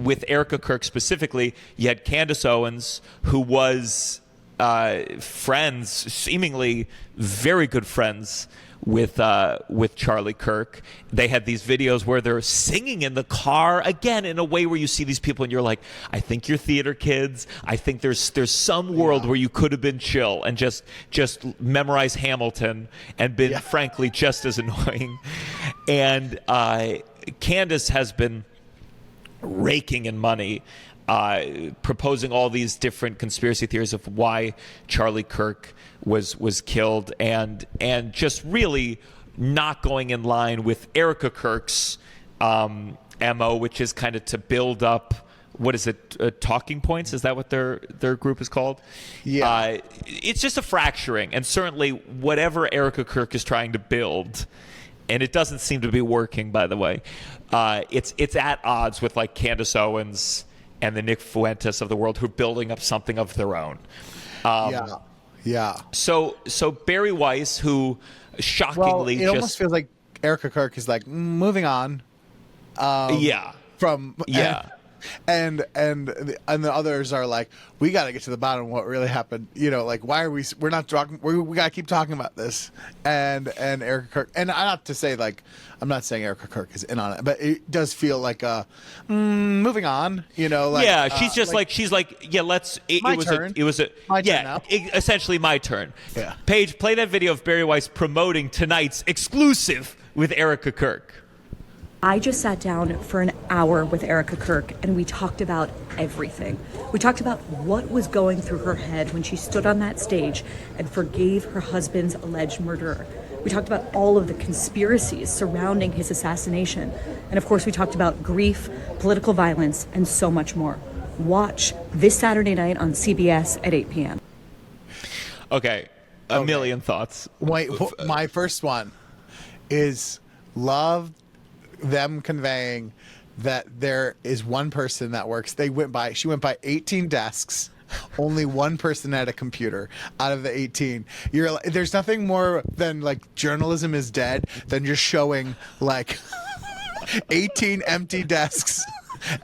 with Erika Kirk specifically, you had Candace Owens, who was friends, seemingly very good friends with Charlie Kirk. They had these videos where they're singing in the car, again in a way where you see these people and you're like, I think you're theater kids. I think there's some world where you could have been chill and just memorize Hamilton and been frankly just as annoying. And Candace has been raking in money, proposing all these different conspiracy theories of why Charlie Kirk was killed, and just really not going in line with Erika Kirk's MO, which is kind of to build up, what is it, talking points? Is that what their group is called? Yeah. It's just a fracturing, and certainly whatever Erika Kirk is trying to build, and it doesn't seem to be working, by the way, it's at odds with like Candace Owens and the Nick Fuentes of the world, who are building up something of their own. So Bari Weiss, who shockingly it almost feels like Erika Kirk is like moving on. And the others are like, we got to get to the bottom of what really happened. You know, like, why are we're not talking, we got to keep talking about this. And Erika Kirk, and I have to say, like, I'm not saying Erika Kirk is in on it, but it does feel like moving on, you know, like, she's just she's like, essentially my turn. Yeah. Paige, play that video of Bari Weiss promoting tonight's exclusive with Erika Kirk. I just sat down for an hour with Erika Kirk, and we talked about everything. We talked about what was going through her head when she stood on that stage and forgave her husband's alleged murderer. We talked about all of the conspiracies surrounding his assassination. And of course, we talked about grief, political violence, and so much more. Watch this Saturday night on CBS at 8 p.m. Okay, a million thoughts. Wait, my first one is love them conveying that there is one person that works. She went by 18 desks. Only one person had a computer out of the 18. There's nothing more than like journalism is dead than just showing like 18 empty desks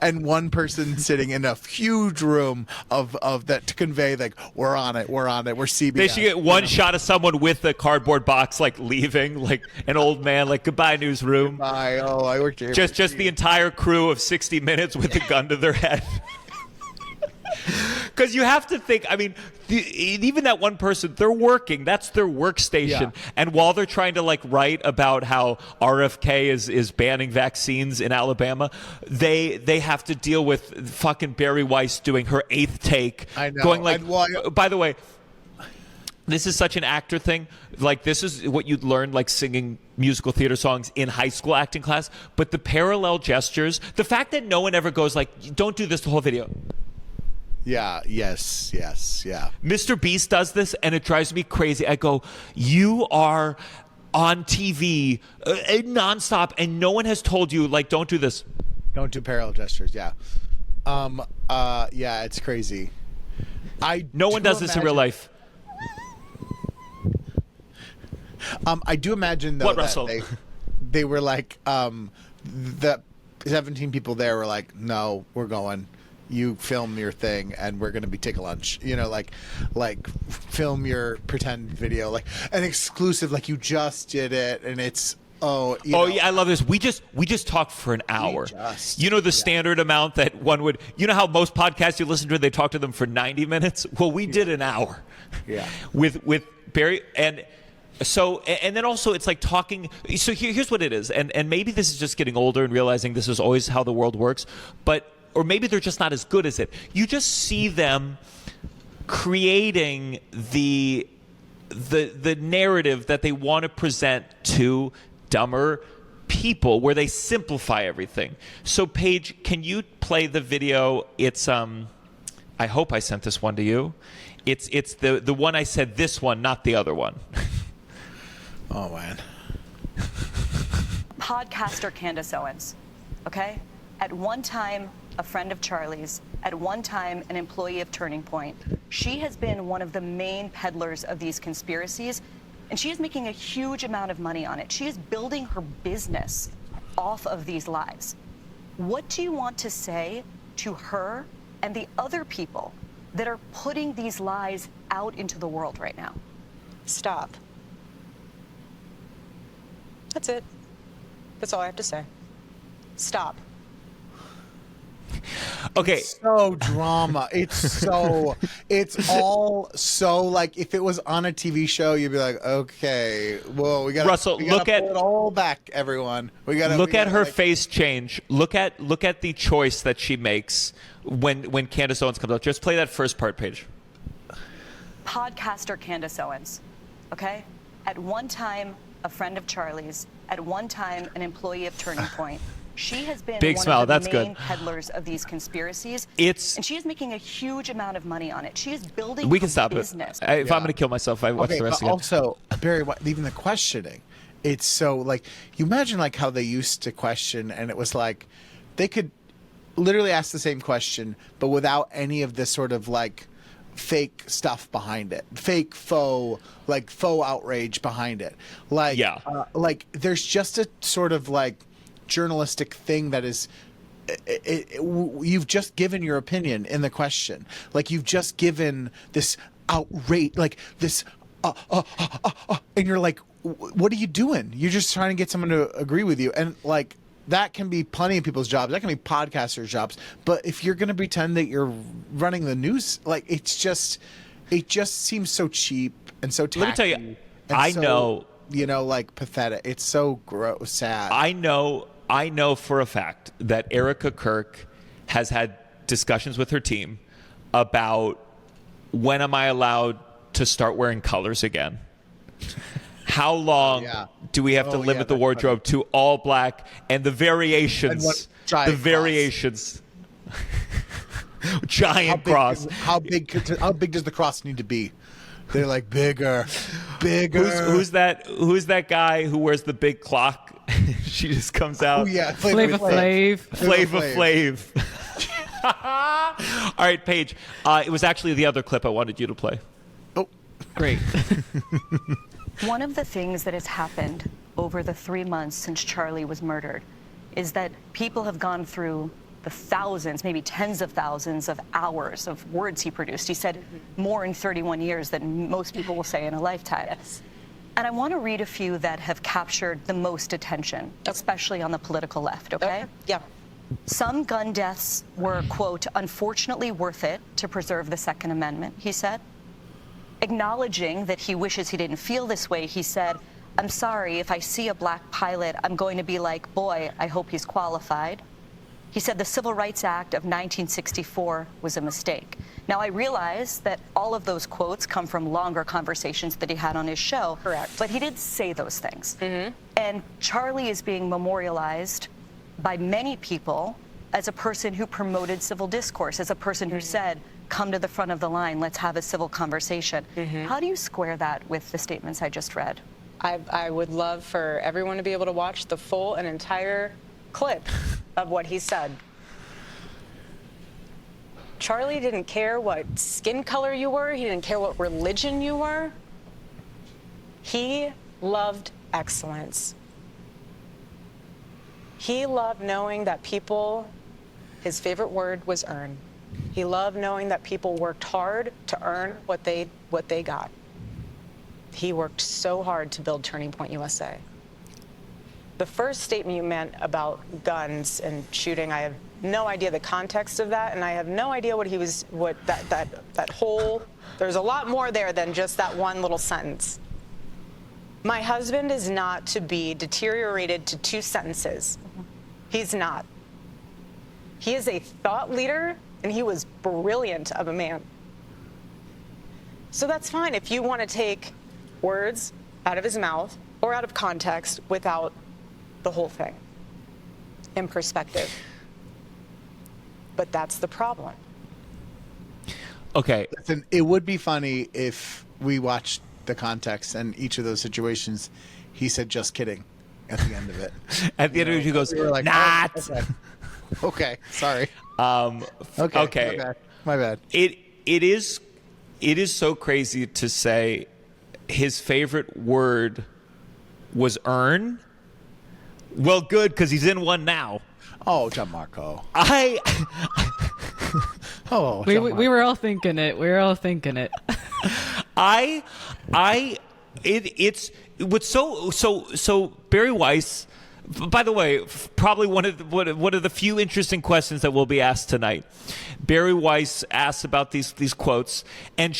and one person sitting in a huge room of that to convey like we're on it, we're CBS. They should get one shot of someone with a cardboard box like leaving, like an old man, like goodbye newsroom. Goodbye. Oh, I worked here. Just the entire crew of 60 Minutes with a gun to their head. Because you have to think, I mean, even that one person, they're working. That's their workstation. Yeah. And while they're trying to like write about how RFK is banning vaccines in Alabama, they have to deal with fucking Bari Weiss doing her 8th take. I know. Going like, by the way, this is such an actor thing. Like, this is what you'd learn, like, singing musical theater songs in high school acting class. But the parallel gestures, the fact that no one ever goes like, don't do this the whole video. Yeah, yes, yeah. Mr. Beast does this, and it drives me crazy. I go, you are on TV nonstop, and no one has told you, like, don't do this. Don't do parallel gestures, yeah. Yeah, it's crazy. No one does this in real life. I do imagine, though, what, Russell? that they were like, the 17 people there were like, no, we're going. You film your thing, and we're gonna take a lunch. You know, like film your pretend video, like an exclusive, like you just did it, and it's yeah, I love this. We just talked for an hour. You know the standard amount that one would. You know how most podcasts you listen to, they talk to them for 90 minutes. Well, we did an hour. Yeah. With Bari and. So, and then also it's like talking. So here's what it is, and maybe this is just getting older and realizing this is always how the world works, or maybe they're just not as good as it. You just see them creating the narrative that they want to present to dumber people, where they simplify everything. So, Paige, can you play the video? It's I hope I sent this one to you. It's the one I said, this one, not the other one. Oh, man. Podcaster Candace Owens, okay? At one time, a friend of Charlie's, at one time, an employee of Turning Point. She has been one of the main peddlers of these conspiracies, and she is making a huge amount of money on it. She is building her business off of these lies. What do you want to say to her and the other people that are putting these lies out into the world right now. Stop. That's it. That's all I have to say. Stop. Okay. So drama. It's all so like if it was on a TV show, you'd be like, okay, well, we got Russell, look pull at it all back, everyone. Look at her face change. Look at the choice that she makes when Candace Owens comes up. Just play that first part, Paige. Podcaster Candace Owens, okay? At one time, a friend of Charlie's. At one time, an employee of Turning Point. She has been Big one smile, of the that's main good. peddlers of these conspiracies. And she is making a huge amount of money on it. She is building we can a stop business. it. If I'm going to kill myself, I watch the rest but again. Also, Barry, even the questioning, it's so like you imagine like how they used to question, and it was like they could literally ask the same question, but without any of this sort of like fake stuff behind it, faux outrage behind it. Like, yeah, like there's just a sort of like journalistic thing that is. You've just given your opinion in the question. Like you've just given this outrage, like this, and you're like, what are you doing? You're just trying to get someone to agree with you, and like. That can be plenty of people's jobs. That can be podcasters' jobs. But if you're going to pretend that you're running the news, like it just seems so cheap and so tacky. Let me tell you, I know, like pathetic. It's so gross, sad. I know for a fact that Erika Kirk has had discussions with her team about when am I allowed to start wearing colors again? How long do we have to limit the wardrobe to all black and the variations? Giant cross. How big does the cross need to be? They're like bigger. Who's that guy who wears the big clock? She just comes out. Oh yeah, Flavor Flav. All right, Paige. It was actually the other clip I wanted you to play. Oh, great. One of the things that has happened over the 3 months since Charlie was murdered is that people have gone through the thousands, maybe tens of thousands of hours of words he produced. He said more in 31 years than most people will say in a lifetime. Yes. And I want to read a few that have captured the most attention, especially on the political left, okay? Yeah. Some gun deaths were, quote, unfortunately worth it to preserve the Second Amendment, he said. Acknowledging that he wishes he didn't feel this way, he said, I'm sorry, if I see a black pilot, I'm going to be like, boy, I hope he's qualified. He said the Civil Rights Act of 1964 was a mistake. Now, I realize that all of those quotes come from longer conversations that he had on his show. Correct. But he did say those things. Mm-hmm. And Charlie is being memorialized by many people as a person who promoted civil discourse, as a person who said, come to the front of the line, let's have a civil conversation. How do you square that with the statements I just read? I would love for everyone to be able to watch the full and entire clip of what he said. Charlie didn't care what skin color you were. He didn't care what religion you were. He loved excellence. He loved knowing that people, his favorite word was earn. He loved knowing that people worked hard to earn what they got. He worked so hard to build Turning Point USA. The first statement you meant about guns and shooting, I have no idea the context of that, and I have no idea that whole, there's a lot more there than just that one little sentence. My husband is not to be deteriorated to 2 sentences. He's not. He is a thought leader, and he was brilliant of a man. So that's fine if you want to take words out of his mouth or out of context without the whole thing in perspective. But that's the problem. Okay. Listen, it would be funny if we watched the context and each of those situations, he said, just kidding at the end of it. At the end of it, he goes, we were like, not. Oh, okay. Okay, sorry. Okay. My bad. It is so crazy to say his favorite word was earn. Well, good, because he's in one now. Oh, Gianmarco. Oh, We were all thinking it. We were all thinking it. It's what's so Barry Weiss. By the way, probably one of the few interesting questions that will be asked tonight. Barry Weiss asks about these quotes, and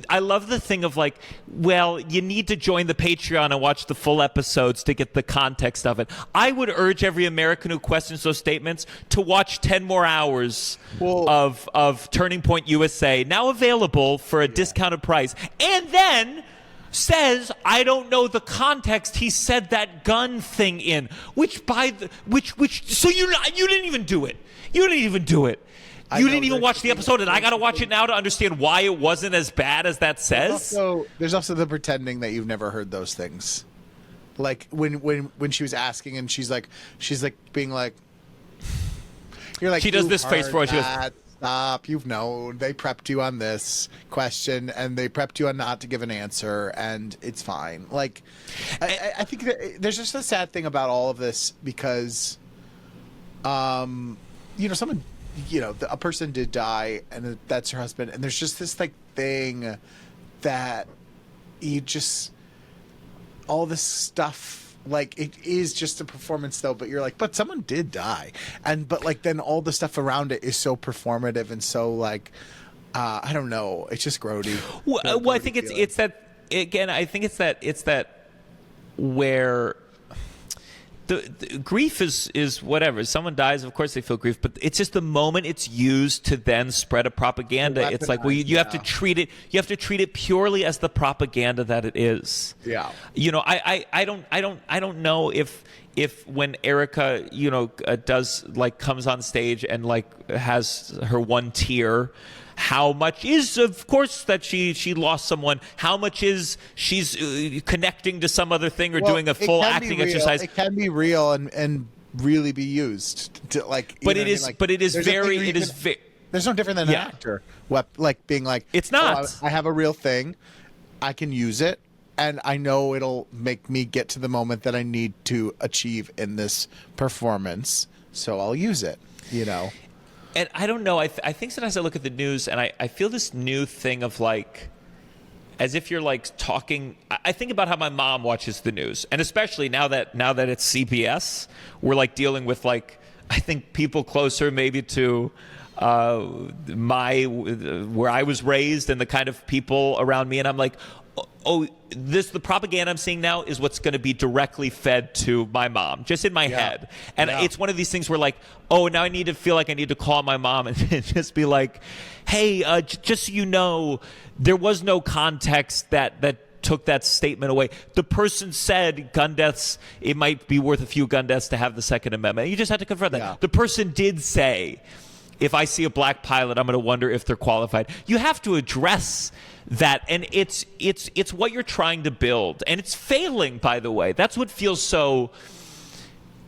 I love the thing of like, well, you need to join the Patreon and watch the full episodes to get the context of it. I would urge every American who questions those statements to watch 10 more hours of Turning Point USA, now available for a discounted price, and then says, I don't know the context he said that gun thing in, so you didn't even do it. You didn't even do it. You didn't even watch the episode, and I got to watch it now to understand why it wasn't as bad as that says. There's also the pretending that you've never heard those things. Like when she was asking, and she's like being like, you're like, she does this face for it. She goes, stop, you've known. They prepped you on this question, and they prepped you on not to give an answer, and it's fine. Like, I think that there's just a sad thing about all of this because, someone, a person did die, and that's her husband, and there's just this like thing that you just, all this stuff. Like, it is just a performance, though, but you're like, but someone did die. But, like, then all the stuff around it is so performative and so, like, I don't know. It's just grody. Well, I think it's that, again, I think it's that where the grief is whatever. Someone dies, of course they feel grief, but it's just the moment it's used to then spread a propaganda. It's like, well, you have to treat it purely as the propaganda that it is. Yeah. I don't know if when Erika, does like comes on stage and like has her one tear, how much is, of course, that she lost someone? How much is she's connecting to some other thing or doing a full acting exercise? It can be real and really be used to like. But it is. Like, but it is very. There's no different than an actor, like being like, it's not. I have a real thing. I can use it, and I know it'll make me get to the moment that I need to achieve in this performance. So I'll use it. And I don't know. I think sometimes I look at the news and I feel this new thing of like, as if you're like talking. I think about how my mom watches the news, and especially now that it's CBS, we're like dealing with like, I think people closer maybe to where I was raised and the kind of people around me, and I'm like, the propaganda I'm seeing now is what's going to be directly fed to my mom, just in my head. And it's one of these things where like, now I need to feel like I need to call my mom and just be like, hey, just so you know, there was no context that took that statement away. The person said gun deaths, it might be worth a few gun deaths to have the Second Amendment. You just have to confront that. Yeah. The person did say, if I see a black pilot, I'm going to wonder if they're qualified. You have to address that, and it's what you're trying to build, and it's failing, by the way. That's what feels so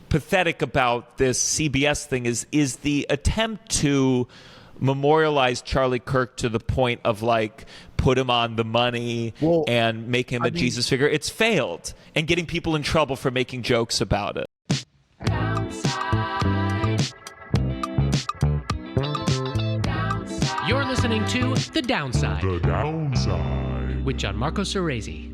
pathetic about this CBS thing is the attempt to memorialize Charlie Kirk to the point of like put him on the money and make him a Jesus figure. It's failed, and getting people in trouble for making jokes about it. You're listening to The Downside. The Downside. With Gianmarco Soresi.